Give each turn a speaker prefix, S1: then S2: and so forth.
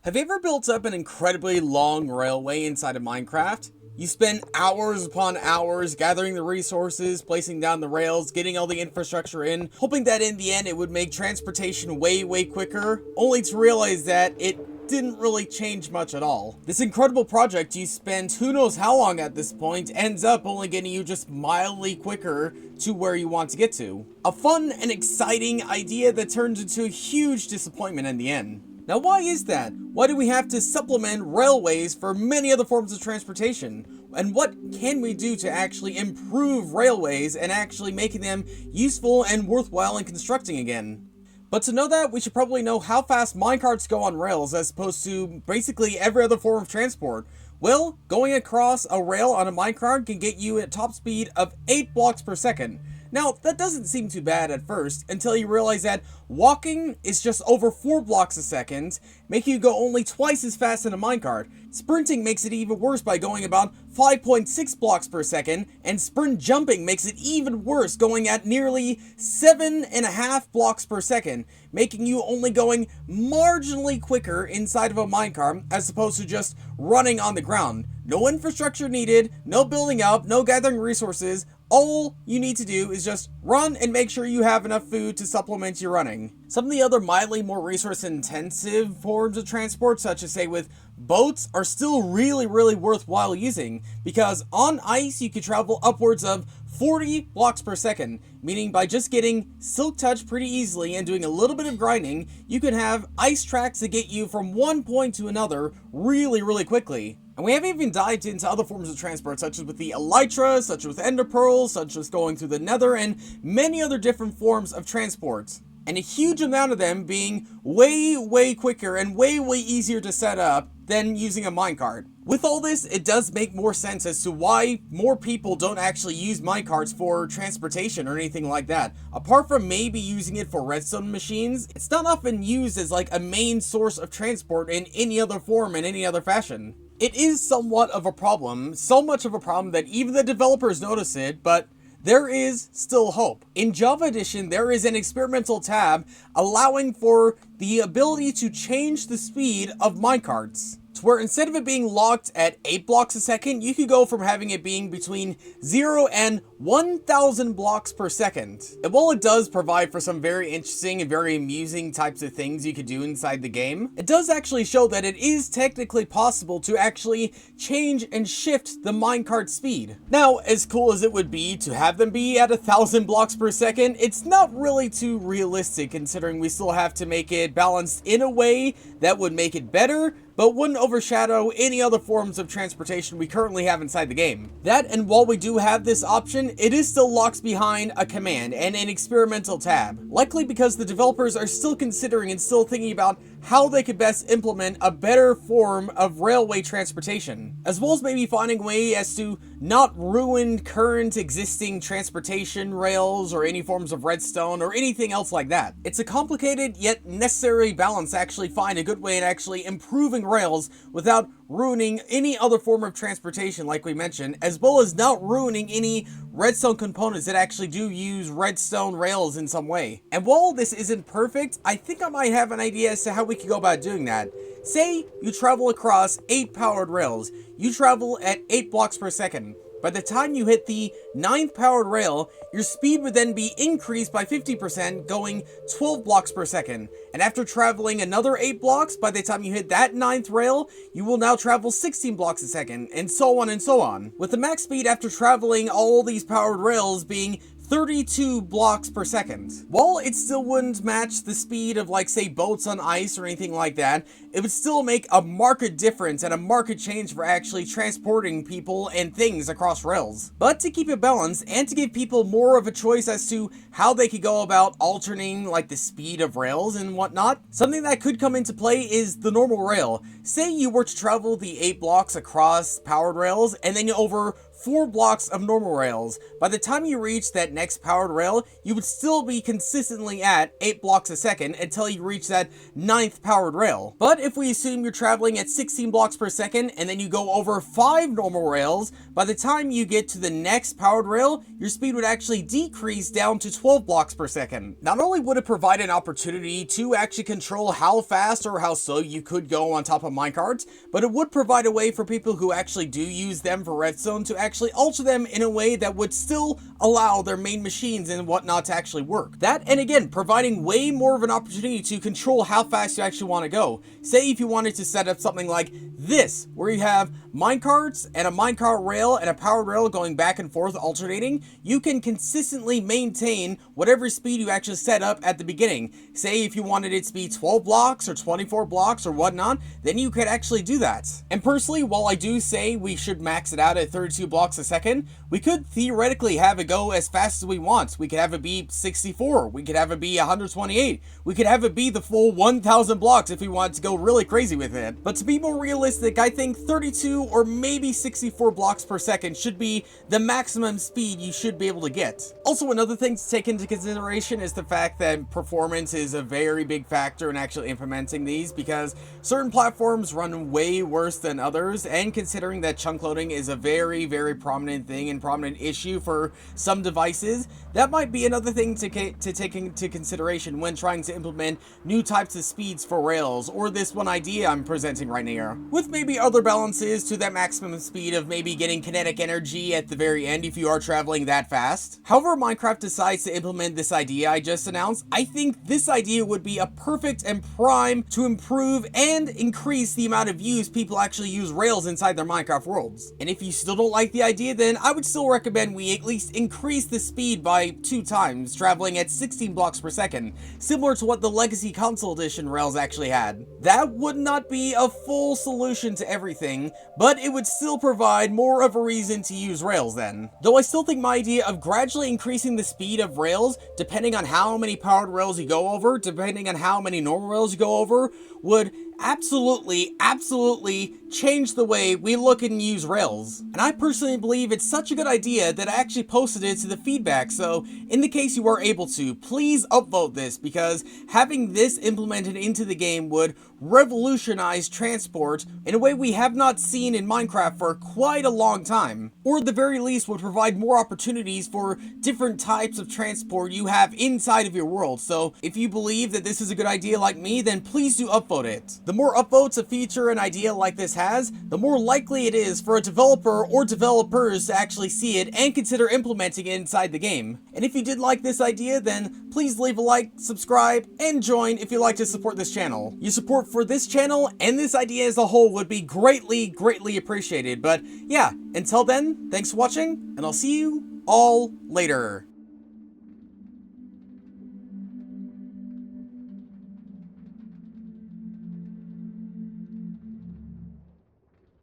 S1: Have you ever built up an incredibly long railway inside of Minecraft? You spend hours upon hours gathering the resources, placing down the rails, getting all the infrastructure in, hoping that in the end it would make transportation way quicker, only to realize that it didn't really change much at all. This incredible project you spent who knows how long at this point ends up only getting you just mildly quicker to where you want to get to. A fun and exciting idea that turns into a huge disappointment in the end. Now, why is that? Why do we have to supplement railways for many other forms of transportation? And what can we do to actually improve railways and actually making them useful and worthwhile in constructing again? But to know that, we should probably know how fast minecarts go on rails as opposed to basically every other form of transport. Well, going across a rail on a minecart can get you at top speed of 8 blocks per second. Now, that doesn't seem too bad at first, until you realize that walking is just over 4 blocks a second, making you go only twice as fast in a minecart. Sprinting makes it even worse by going about 5.6 blocks per second, and sprint jumping makes it even worse, going at nearly 7.5 blocks per second, making you only going marginally quicker inside of a minecart as opposed to just running on the ground. No infrastructure needed, no building up, no gathering resources. All you need to do is just run and make sure you have enough food to supplement your running. Some of the other mildly more resource intensive forms of transport, such as say with boats, are still really worthwhile using, because on ice you could travel upwards of 40 blocks per second, meaning by just getting silk touch pretty easily and doing a little bit of grinding, you can have ice tracks that get you from one point to another really quickly. And we haven't even dived into other forms of transport, such as with the elytra, such as with ender pearls, such as going through the nether, and many other different forms of transport. And a huge amount of them being way quicker and way easier to set up than using a minecart. With all this, it does make more sense as to why more people don't actually use minecarts for transportation or anything like that. Apart from maybe using it for redstone machines, it's not often used as like a main source of transport in any other form, in any other fashion. It is somewhat of a problem, so much of a problem that even the developers notice it, but there is still hope. In Java Edition, there is an experimental tab allowing for the ability to change the speed of minecarts, to where instead of it being locked at 8 blocks a second, you could go from having it being between 0 and 1,000 blocks per second. And while it does provide for some very interesting and very amusing types of things you could do inside the game, it does actually show that it is technically possible to actually change and shift the minecart speed. Now, as cool as it would be to have them be at 1,000 blocks per second, it's not really too realistic, considering we still have to make it balanced in a way that would make it better, but wouldn't overshadow any other forms of transportation we currently have inside the game. That, and while we do have this option, it is still locked behind a command and an experimental tab, likely because the developers are still considering and still thinking about how they could best implement a better form of railway transportation, as well as maybe finding a way as to not ruin current existing transportation rails or any forms of redstone or anything else like that. It's a complicated yet necessary balance to actually find a good way in actually improving rails without ruining any other form of transportation like we mentioned, as well as not ruining any redstone components that actually do use redstone rails in some way. And while this isn't perfect, I think I might have an idea as to how we could go about doing that. Say you travel across 8 powered rails. You travel at 8 blocks per second. By the time you hit the 9th powered rail, your speed would then be increased by 50%, going 12 blocks per second. And after traveling another 8 blocks, by the time you hit that 9th rail, you will now travel 16 blocks a second, and so on and so on. With the max speed after traveling all these powered rails being 32 blocks per second. While it still wouldn't match the speed of, like, say, boats on ice or anything like that, it would still make a marked difference and a marked change for actually transporting people and things across rails. But to keep it balanced and to give people more of a choice as to how they could go about alternating, like, the speed of rails and whatnot, something that could come into play is the normal rail. Say you were to travel the 8 blocks across powered rails, and then over 4 blocks of normal rails. By the time you reach that next powered rail, you would still be consistently at 8 blocks a second until you reach that 9th powered rail. But if we assume you're traveling at 16 blocks per second and then you go over 5 normal rails, by the time you get to the next powered rail, your speed would actually decrease down to 12 blocks per second. Not only would it provide an opportunity to actually control how fast or how slow you could go on top of minecarts, but it would provide a way for people who actually do use them for redstone to actually alter them in a way that would still allow their main machines and whatnot to actually work. That, and again, providing way more of an opportunity to control how fast you actually want to go. Say if you wanted to set up something like this, where you have minecarts and a minecart rail and a powered rail going back and forth alternating, you can consistently maintain whatever speed you actually set up at the beginning. Say if you wanted it to be 12 blocks or 24 blocks or whatnot, then you could actually do that. And personally, while I do say we should max it out at 32 blocks a second, we could theoretically have it go as fast as we want. We could have it be 64, we could have it be 128, we could have it be the full 1000 blocks if we wanted to go really crazy with it. But to be more realistic, I think 32 or maybe 64 blocks per second should be the maximum speed you should be able to get. Also, another thing to take into consideration is the fact that performance is a very big factor in actually implementing these, because certain platforms run way worse than others, and considering that chunk loading is a very, very prominent thing and prominent issue for some devices, that might be another thing to take into consideration when trying to implement new types of speeds for rails, or this one idea I'm presenting right here, with maybe other balances to that maximum speed of maybe getting kinetic energy at the very end if you are traveling that fast. However Minecraft decides to implement this idea I just announced, I think this idea would be a perfect and prime to improve and increase the amount of use people actually use rails inside their Minecraft worlds. And if you still don't like the idea, then I would still recommend we at least increase the speed by 2 times, traveling at 16 blocks per second, similar to what the Legacy Console Edition rails actually had. That would not be a full solution to everything, but it would still provide more of a reason to use rails then. Though I still think my idea of gradually increasing the speed of rails, depending on how many powered rails you go over, depending on how many normal rails you go over, would absolutely change the way we look and use rails. And I personally believe it's such a good idea that I actually posted it to the feedback, so in the case you are able to, please upvote this, because having this implemented into the game would revolutionize transport in a way we have not seen in Minecraft for quite a long time, or at the very least would provide more opportunities for different types of transport you have inside of your world. So if you believe that this is a good idea like me, then please do upvote it. The more upvotes a feature and idea like this has, the more likely it is for a developer or developers to actually see it and consider implementing it inside the game. And if you did like this idea, then please leave a like, subscribe, and join if you'd like to support this channel. Your support for this channel and this idea as a whole would be greatly appreciated. But yeah, until then, thanks for watching, and I'll see you all later.